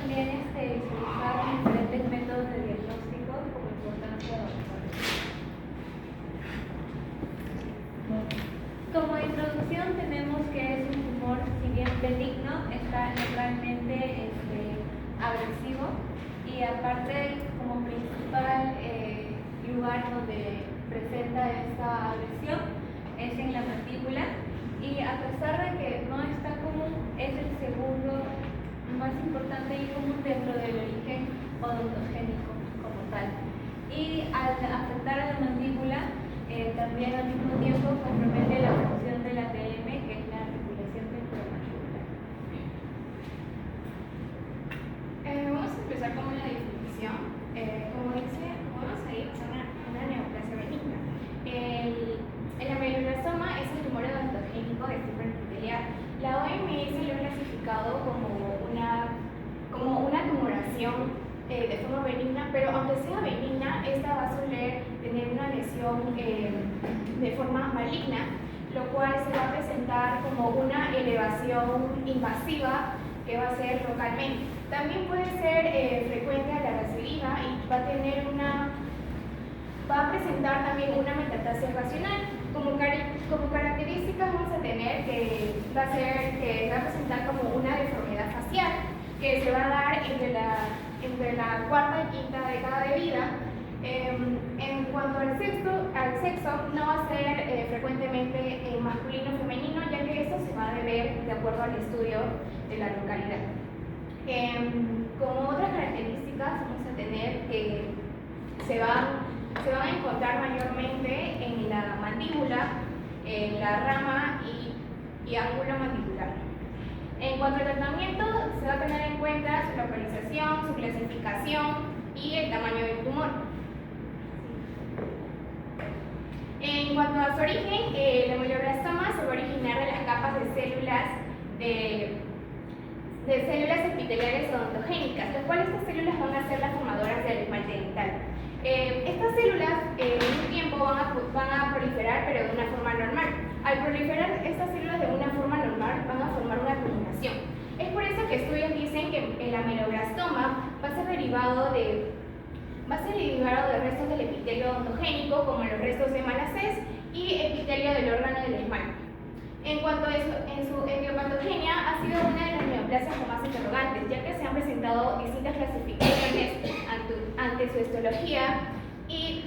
también se usaron diferentes métodos de diagnóstico como importancia de como introducción tenemos que es un tumor, si bien benigno, está localmente agresivo y aparte como principal lugar donde presenta esta agresión es en la mandíbula y a pesar de que no está común, es el segundo más importante y común dentro del origen odontogénico como tal. Y al afectar a la mandíbula, también al mismo tiempo compromete la función de la TM, que es la articulación temporomandibular. Vamos a empezar con una definición. Como dice, vamos a ir a una neoplasia benigna. El ameloblastoma es el tumor odontogénico de tipo epitelial. La OMS lo ha clasificado como una tumoración de forma benigna, pero aunque sea benigna, esta va a suele tener una lesión de forma maligna, lo cual se va a presentar como una elevación invasiva que va a ser localmente. También puede ser frecuente a la recidiva y va a presentar también una metastasia racional. Como características vamos a tener que va a presentar como una deformidad facial que se va a dar entre la cuarta y quinta década de vida. En cuanto al sexo no va a ser frecuentemente masculino o femenino, ya que esto se va a deber de acuerdo al estudio de la localidad. Como otras características vamos a tener que se van a encontrar mayormente en la mandíbula, en la rama y ángulo mandibular. En cuanto al tratamiento, se va a tener en cuenta su localización, su clasificación y el tamaño del tumor. En cuanto a su origen, el ameloblastoma se va a originar de las capas de células epiteliales odontogénicas, las cuales estas células van a ser las formadoras del esmalte dental. Estas células en un tiempo van a proliferar, pero de una forma normal. Al proliferar estas células de una forma normal, van a formar una tumoración. Es por eso que estudios dicen que el ameloblastoma va a ser derivado de restos del epitelio odontogénico, como los restos de malaces y epitelio del órgano del esmalte. En cuanto a eso, en su etiopatogenia ha sido una de las neoplasias con más interrogantes, ya que se han presentado distintas clasificaciones ante su histología y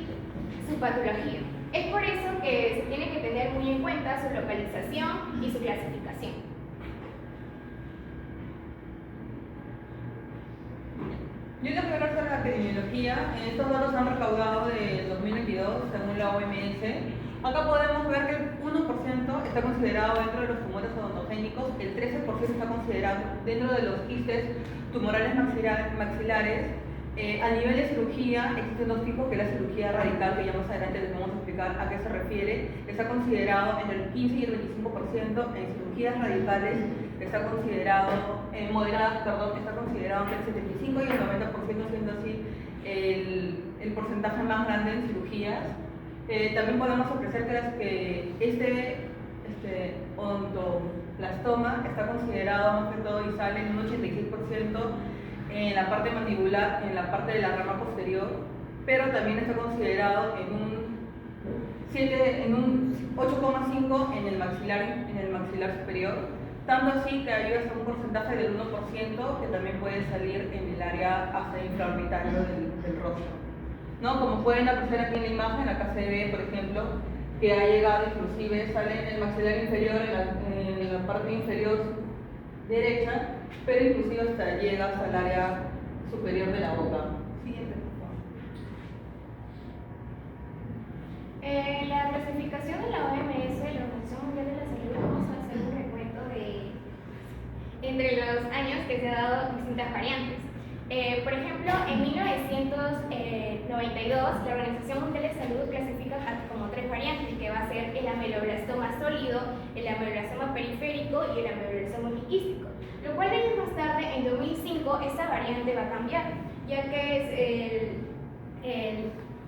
su patología. Es por eso que se tiene que tener muy en cuenta su localización y su clasificación. Yo quiero hablar sobre la epidemiología. Estos datos se han recaudado de 2022 según la OMS. Acá podemos ver que el 1% está considerado dentro de los tumores odontogénicos, el 13% está considerado dentro de los quistes tumorales maxilares. A nivel de cirugía existen dos tipos, que es la cirugía radical, que ya más adelante les vamos a explicar a qué se refiere. Está considerado entre el 15 y el 25%. En cirugías radicales está considerado, moderadas, está considerado entre el 75 y el 90%, siendo así el porcentaje más grande en cirugías. También podemos apreciar que este odontoblastoma está considerado más que todo y sale en un 86% en la parte mandibular, en la parte de la rama posterior, pero también está considerado en un 8,5% en el maxilar superior, tanto así que hay hasta un porcentaje del 1% que también puede salir en el área hasta infraorbitario del rostro. ¿No? Como pueden apreciar aquí en la imagen, acá se ve, por ejemplo, que ha llegado, inclusive sale en el maxilar inferior, en la parte inferior derecha, pero inclusive llega hasta el área superior de la boca. Siguiente, por favor. La clasificación de la OMS, la Organización Mundial de la Salud, vamos a hacer un recuento entre los años que se han dado distintas variantes. Por ejemplo, en 1992, la Organización Mundial de Salud clasifica como 3 variantes, que va a ser el ameloblastoma sólido, el ameloblastoma periférico y el ameloblastoma quiquístico. Lo cual años más tarde, en 2005, esta variante va a cambiar, ya que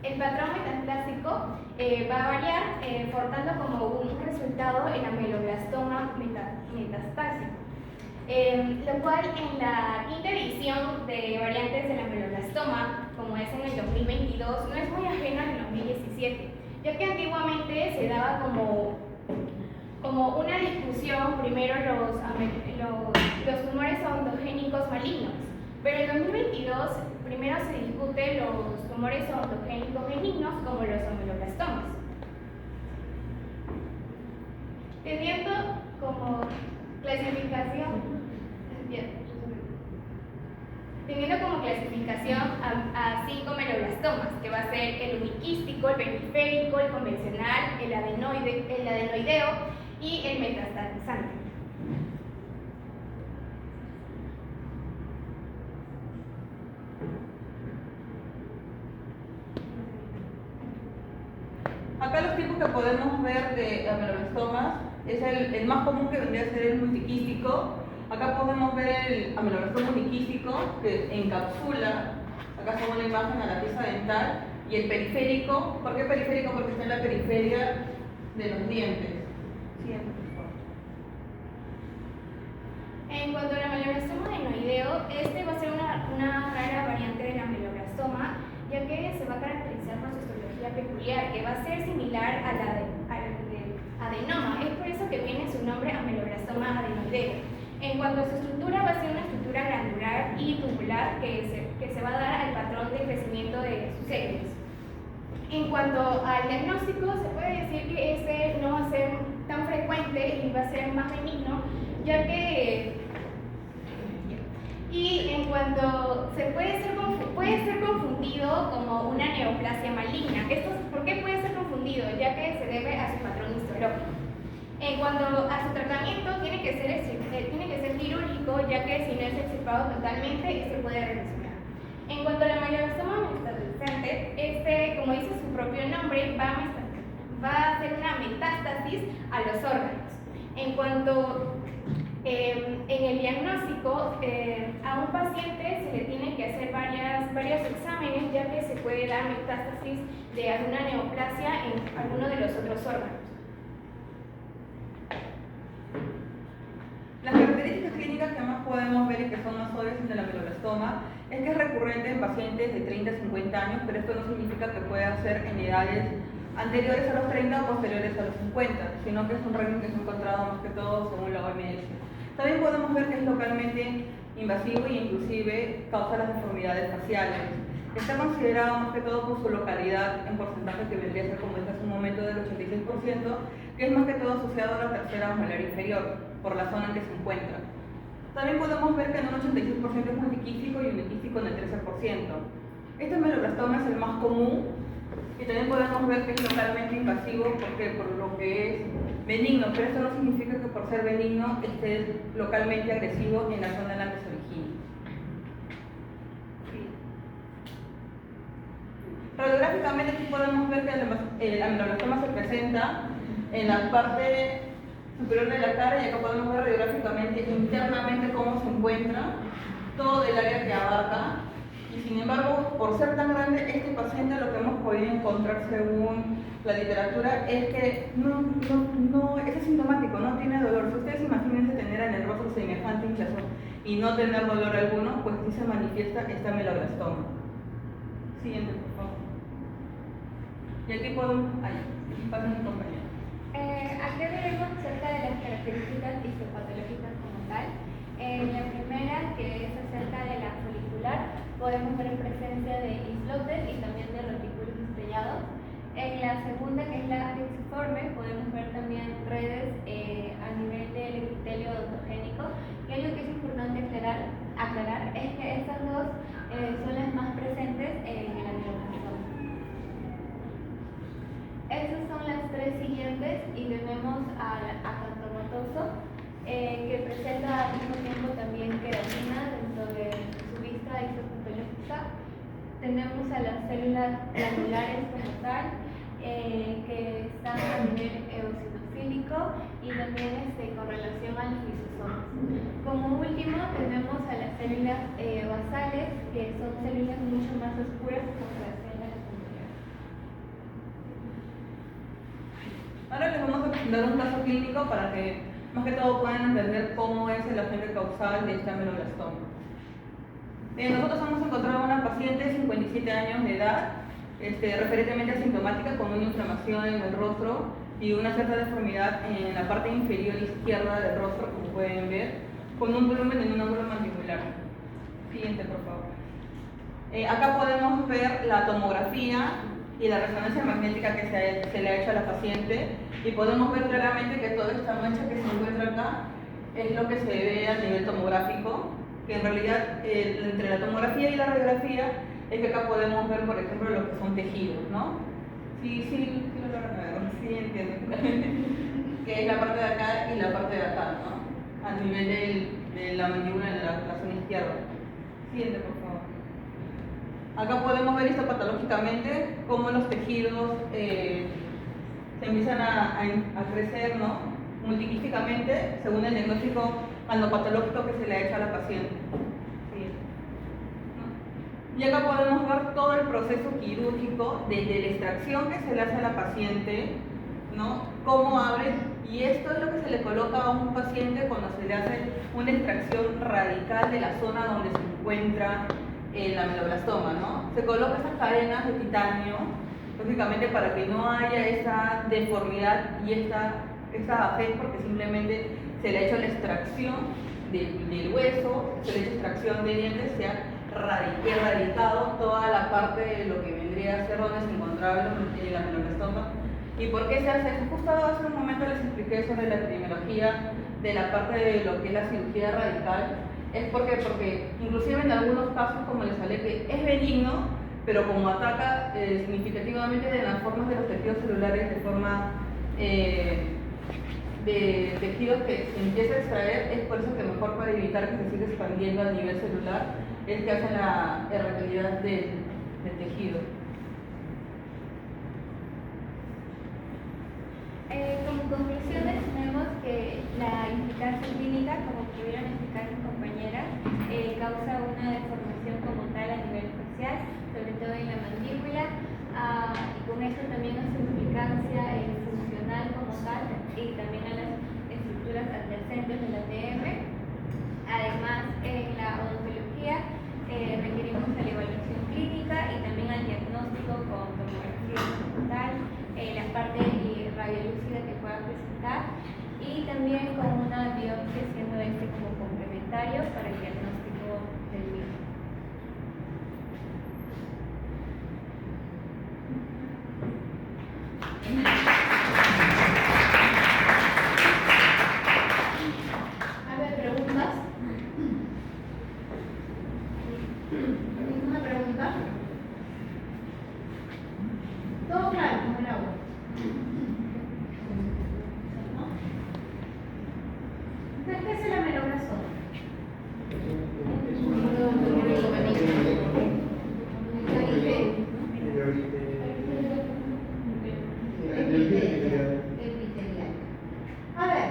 el patrón metaplástico va a variar, portando como un resultado el ameloblastoma metastásico. lo cual en la quinta edición de variantes del ameloblastoma, como es en el 2022, no es muy ajeno al 2017, ya que antiguamente se daba como una discusión primero los tumores odontogénicos malignos, pero en 2022 primero se discute los tumores odontogénicos benignos como los ameloblastomas. Teniendo como clasificación a 5 ameloblastomas, que va a ser el uniquístico, el periférico, el convencional, el adenoideo y el metastatizante. Acá los tipos que podemos ver de ameloblastomas es el más común, que vendría a ser el multiquístico. Acá podemos ver el ameloblastoma uniquístico, que encapsula, acá se ve una imagen a la pieza dental, y el periférico. ¿Por qué periférico? Porque está en la periferia de los dientes. Siguiente, por favor. En cuanto al ameloblastoma adenoideo, este va a ser una rara variante del ameloblastoma, ya que se va a caracterizar por su histología peculiar, que va a ser similar a la del adenoma. Es por eso que viene su nombre ameloblastoma adenoideo. En cuanto a su estructura, va a ser una estructura granular y tubular que se va a dar al patrón de crecimiento de sus células. En cuanto al diagnóstico, se puede decir que este no va a ser tan frecuente y va a ser más benigno, ya que en cuanto puede ser confundido como una neoplasia maligna. ¿Por qué puede ser confundido? Ya que se debe a su patrón histológico. En cuanto a su tratamiento, tiene que ser quirúrgico, ya que si no es extirpado totalmente, este puede regresar. En cuanto al ameloblastoma metastatizante, como dice su propio nombre, va a hacer una metástasis a los órganos. En cuanto en el diagnóstico, a un paciente se le tiene que hacer varios exámenes, ya que se puede dar metástasis de alguna neoplasia en alguno de los otros órganos. Las características clínicas que más podemos ver y que son más obvias en el ameloblastoma es que es recurrente en pacientes de 30 a 50 años, pero esto no significa que pueda ser en edades anteriores a los 30 o posteriores a los 50, sino que es un rango que se ha encontrado más que todo según la OMS. También podemos ver que es localmente invasivo e inclusive causa las deformidades faciales. Está considerado más que todo por su localidad en porcentaje, que vendría a ser, como dije hace un momento, del 86%, que es más que todo asociado a la tercera molar inferior, por la zona en que se encuentra. También podemos ver que en un 86% es multiquístico y uniquístico en el 13%. Este ameloblastoma es el más común, y también podemos ver que es localmente invasivo por lo que es benigno, pero esto no significa que por ser benigno esté localmente agresivo en la zona en la que se origina. Radiográficamente aquí podemos ver que el ameloblastoma se presenta en la parte superior de la cara, y acá podemos ver radiográficamente internamente cómo se encuentra todo el área que abarca. Y sin embargo, por ser tan grande, este paciente, lo que hemos podido encontrar según la literatura es que no es asintomático, no tiene dolor. Si ustedes imagínense tener en el rostro semejante hinchazón y no tener dolor alguno, pues sí se manifiesta este ameloblastoma. Siguiente, por favor. Y aquí podemos... pasa mi compañero. Aquí veremos acerca de las características histopatológicas como tal. La primera, que es acerca de la folicular, podemos ver presencia de islotes y también de retículos estrellados. En la segunda, que es la exiforme, podemos ver también redes a nivel del epitelio odontogénico. Y algo que es importante aclarar es que estas dos son las más presentes en el ameloblastoma. Estas son las tres siguientes, y tenemos al acantomatoso, que presenta al mismo tiempo también queratina dentro de su vista histopatológica. Tenemos a las células glandulares como tal, que están a nivel eosinofílico y también con relación a los lisosomas. Como último tenemos a las células basales, que son células mucho más oscuras como las células ganglionares. Ahora les vamos a presentar un caso clínico para que más que todo puedan entender cómo es el agente causal de esta ameloblastoma. Nosotros hemos encontrado a una paciente de 57 años de edad, referentemente asintomática, con una inflamación en el rostro y una cierta deformidad en la parte inferior izquierda del rostro, como pueden ver, con un volumen en un ángulo mandibular. Siguiente, por favor. Acá podemos ver la tomografía y la resonancia magnética que se le ha hecho a la paciente, y podemos ver claramente que toda esta mancha que se encuentra acá es lo que se ve a nivel tomográfico, que en realidad entre la tomografía y la radiografía es que acá podemos ver, por ejemplo, lo que son tejidos, ¿no? Sí lo logran ver, sí entienden. Que es la parte de acá y la parte de acá, ¿no? A nivel de la mandíbula en la zona izquierda. Siguiente, por favor. Acá podemos ver histopatológicamente cómo los tejidos se empiezan a crecer, ¿no? Multiquísticamente, según el diagnóstico anopatológico que se le ha hecho a la paciente. Sí. Y acá podemos ver todo el proceso quirúrgico desde la extracción que se le hace a la paciente, ¿no? Cómo abre, y esto es lo que se le coloca a un paciente cuando se le hace una extracción radical de la zona donde se encuentra el ameloblastoma, ¿no? Se coloca esas cadenas de titanio, lógicamente para que no haya esa deformidad y esa afección, porque simplemente se le ha hecho la extracción del hueso, se le ha hecho extracción de dientes, se ha erradicado toda la parte de lo que vendría a ser donde se encontraba el ameloblastoma. ¿Y por qué se hace eso? Justo hace un momento les expliqué sobre la epidemiología de la parte de lo que es la cirugía radical. Es porque inclusive en algunos casos, como les hablé, que es benigno, pero como ataca significativamente de las formas de los tejidos celulares, de forma de tejidos que se empieza a extraer, es por eso que mejor, para evitar que se siga expandiendo a nivel celular, es que hace la erradicidad del tejido. Como conclusiones tenemos que la implicancia clínica, como pudieron explicar mis compañeras, causa una deformación como tal a nivel facial, sobre todo en la mandíbula, y con eso también hace implicancia funcional como tal, y también a las estructuras adyacentes del ATM. Además, en la odontología requerimos a la evaluación clínica y también al diagnóstico con tomografía horizontal, la parte radiolúcida que pueda presentar, y también con una biopsia, siendo como complementario para el diagnóstico del mismo. A ver, ¿preguntas? ¿Ninguna pregunta? Todo claro, como el agua. ¿Qué es el ameloblastoma? A ver,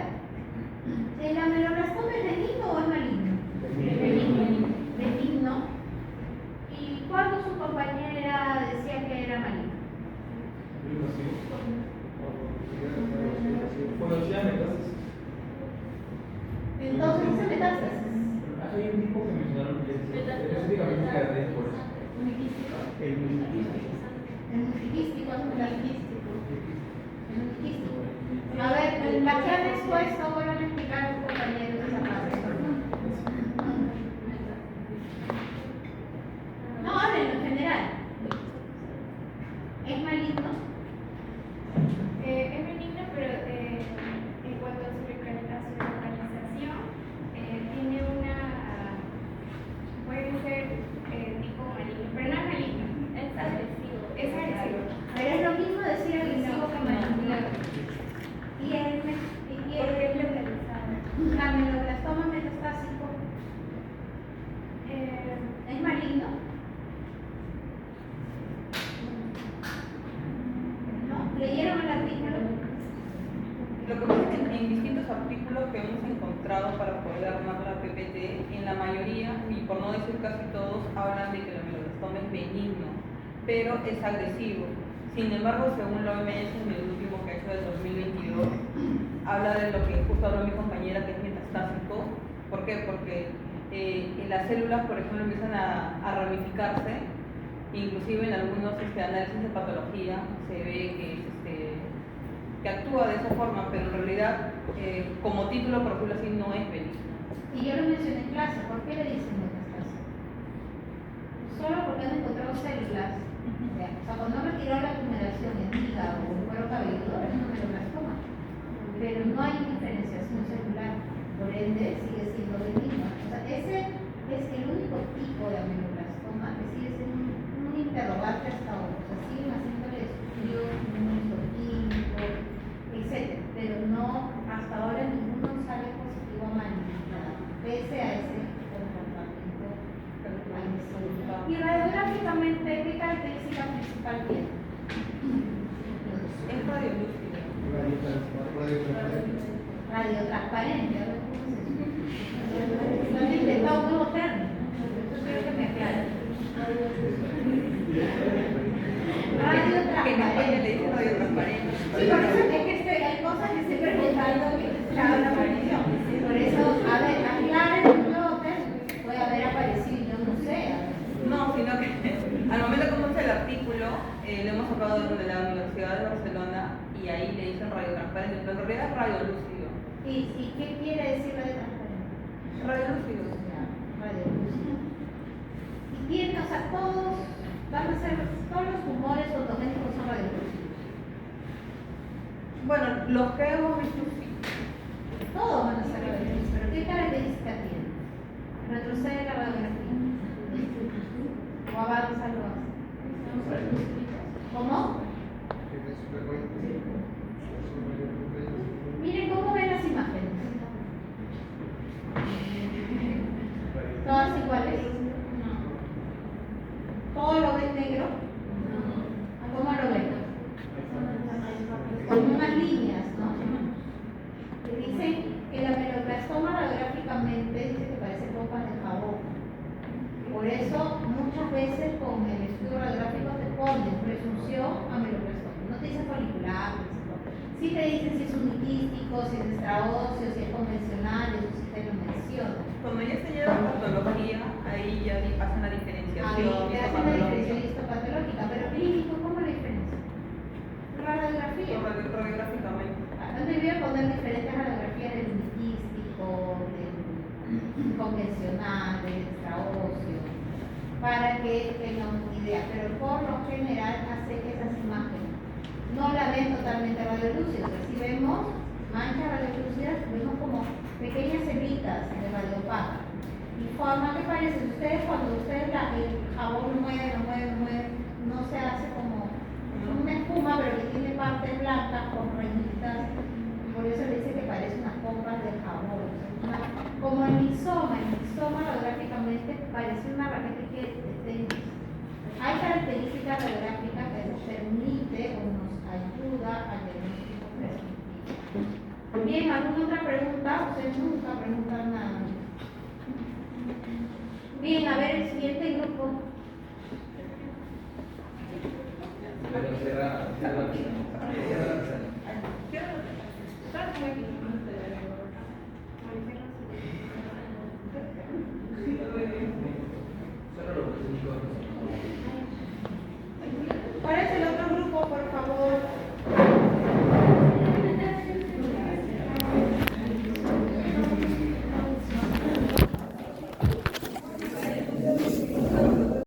¿el ameloblastoma es benigno o es maligno? Benigno. ¿Y cuándo su compañera decía que era maligno? Bueno, sí, metástasis. Entonces, ¿esa metástasis? Hay un tipo que mencionaron que es específicamente cardiaco por eso. Uniquístico. El multiquístico. El multiquístico es multiquístico. El multiquístico. A ver, ¿la que han expuesto? Vuelvan a explicar a sus compañeros esa parte. No, hablen en general. ¿Es maligno? Es benigno, pero en cuanto a su localización, tiene puede ser tipo maligno, pero no es maligno, es agresivo. Es agresivo. Pero es lo mismo decir agresivo que maligno. Y Porque es localizado. ameloblastoma metastásico es maligno. ¿No? ¿Leyeron el artículo? Lo que pasa es que en distintos artículos que hemos encontrado para poder armar la PPT, en la mayoría, y por no decir casi todos, hablan de que el ameloblastoma es benigno, pero es agresivo. Sin embargo, según la OMS, en el último que ha hecho del 2022, habla de lo que justo habló mi compañera, que es metastásico. ¿Por qué? Porque las células, por ejemplo, empiezan a ramificarse, inclusive en algunos análisis de patología se ve que actúa de esa forma, pero en realidad, como título, por decirlo así, no es benigno. Y yo lo mencioné en clase, ¿por qué le dicen metastásico? Solo porque han encontrado células. O sea, cuando retiró la tumeración en hígado o en cuero cabelludo, es un meloblastoma. Pero no hay diferenciación celular, por ende sigue siendo benigno. O sea, ese es el único tipo de ameloblastoma que sigue siendo un interrogante hasta ahora. O sea, siguen haciéndole estudios, un histoquímico, etc. Pero no, hasta ahora ninguno sale positivo a maligna, pese a ese comportamiento agresivo. Y radiográficamente, ¿qué característica principal tiene? Es radiolúcido. Radiotransparente, a ver cómo es eso. Lo han inventado un nuevo término, yo quiero que me aclaren. Que en España le Radiotransparente. dicen radiotransparente. Sí, por eso es que hay cosas que estoy preguntando que la aparición. Por eso, a ver, aclaren un nuevo término. Puede haber aparecido, yo no sé. No, sino que al momento que hemos hecho el artículo, lo hemos sacado de la Universidad de Barcelona y ahí le dicen radiotransparente, pero en realidad es radiolúcido. ¿Y qué quiere decir radiotransparente? Radiolúcido. Radiolúcido. Y tiene, o sea, todos los tumores ontogénicos son radiolúcidos. Bueno, los que hemos visto sí. Todos van a ser radiolúcidos, pero ¿qué característica tienen? Retrocede la radiografía. O avanza lo hace. ¿Cómo? Miren cómo ven las imágenes. ¿Todas iguales? ¿Todo lo ven negro? ¿Cómo lo ven? Con unas líneas, ¿no? Que dicen que el ameloblastoma radiográficamente dice que parece pompas de jabón. Por eso muchas veces con el estudio radiográfico te ponen presunción ameloblastoma. No te dicen folicular, sí te dicen si es uniquístico, si es extraóseo, si es convencional, eso sí te lo mencionan. Cuando ya se lleva a patología, ahí ya hacen la diferenciación. Ahí te hacen la diferenciación histopatológica, pero clínico, ¿cómo la diferencia? La radiografía. Radiográficamente. Entonces voy a poner diferentes radiografías del uniquístico, del convencional, del extraóseo, para que tengan una idea, pero por lo general hace esas imágenes. No la ven totalmente radiolúcida, si vemos manchas radiolúcidas, vemos como pequeñas celitas de radiopaca. Y forma que parece, cuando ustedes el jabón lo mueve, no se hace como una espuma, pero que tiene partes blancas con rayitas, por eso le dice que parece unas pompas de jabón. Como el mixoma radiográficamente parece una raqueta que hay características radiográficas que nos permite o nos ayuda al diagnóstico presuntivo. Bien, ¿alguna otra pregunta? Ustedes nunca preguntan nada. Bien, a ver el siguiente grupo. Pero será